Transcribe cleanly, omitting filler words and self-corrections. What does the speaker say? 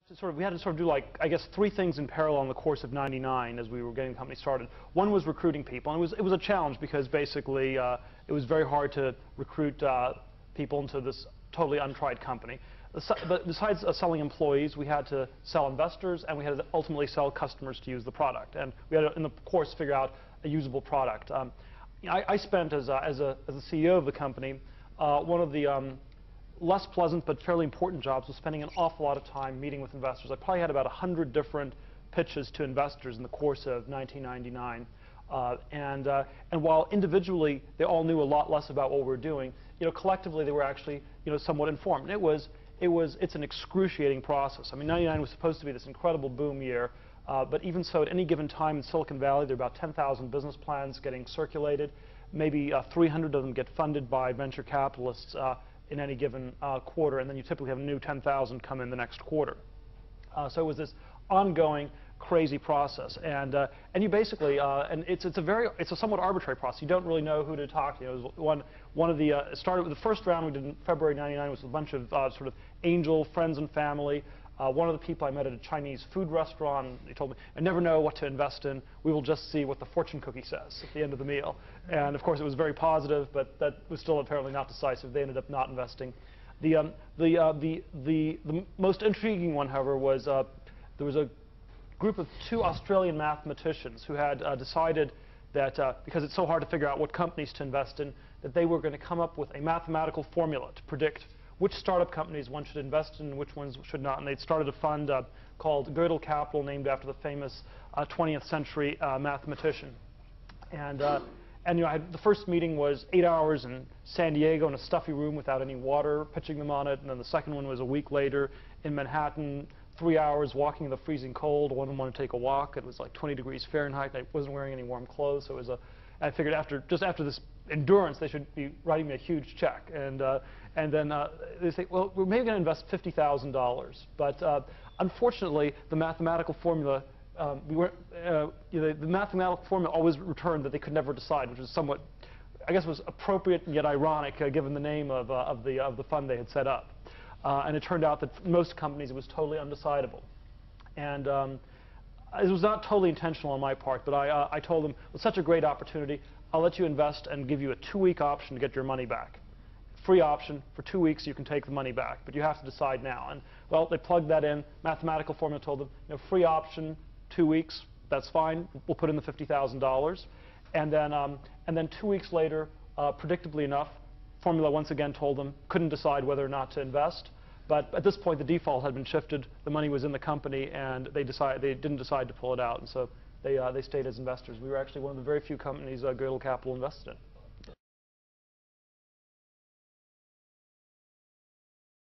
We had to sort of do, like, I guess, 3 things in parallel in the course of '99 as we were getting the company started. One was recruiting people, and it was a challenge because basically it was very hard to recruit people into this totally untried company. But besides selling employees, we had to sell investors, and we had to ultimately sell customers to use the product. And we had to, in the course, figure out a usable product. I spent, as the CEO of the company, one of the less pleasant but fairly important jobs was spending an awful lot of time meeting with investors. I probably had about 100 different pitches to investors in the course of 1999. And while individually they all knew a lot less about what we were doing, collectively they were actually somewhat informed. It's an excruciating process. I mean, '99 was supposed to be this incredible boom year, but even so, at any given time in Silicon Valley, there are about 10,000 business plans getting circulated. Maybe 300 of them get funded by venture capitalists in any given quarter, and then you typically have a new 10,000 come in the next quarter. So it was this ongoing, crazy process, and you basically and it's a somewhat arbitrary process. You don't really know who to talk to. It was it started with the first round we did in February '99 was a bunch of sort of angel friends and family. One of the people I met at a Chinese food restaurant, he told me, "I never know what to invest in. We will just see what the fortune cookie says at the end of the meal." And of course, it was very positive, but that was still apparently not decisive. They ended up not investing. The most intriguing one, however, was there was a group of 2 Australian mathematicians who had decided that because it's so hard to figure out what companies to invest in, that they were going to come up with a mathematical formula to predict which startup companies one should invest in and which ones should not. And they'd started a fund called Gödel Capital, named after the famous 20th century mathematician. And the first meeting was 8 hours in San Diego in a stuffy room without any water, pitching them on it. And then the second one was a week later in Manhattan, 3 hours walking in the freezing cold. One of them wanted to take a walk. It was like 20 degrees Fahrenheit. I wasn't wearing any warm clothes, so it was I figured just after this endurance, they should be writing me a huge check. And then they say, well, we're maybe going to invest $50,000. But unfortunately, the mathematical formula, the mathematical formula always returned that they could never decide, which was somewhat, I guess, was appropriate and yet ironic given the name of the fund they had set up. And it turned out that for most companies it was totally undecidable. And it was not totally intentional on my part, but I told them, it's such a great opportunity, I'll let you invest and give you a 2-week option to get your money back. Free option, for 2 weeks you can take the money back, but you have to decide now. And well, they plugged that in, mathematical formula told them, free option, 2 weeks, that's fine, we'll put in the $50,000. And then 2 weeks later, predictably enough, formula once again told them, couldn't decide whether or not to invest. But at this point, the default had been shifted, the money was in the company, and they didn't decide to pull it out. And so they stayed as investors. We were actually one of the very few companies Gödel Capital invested in.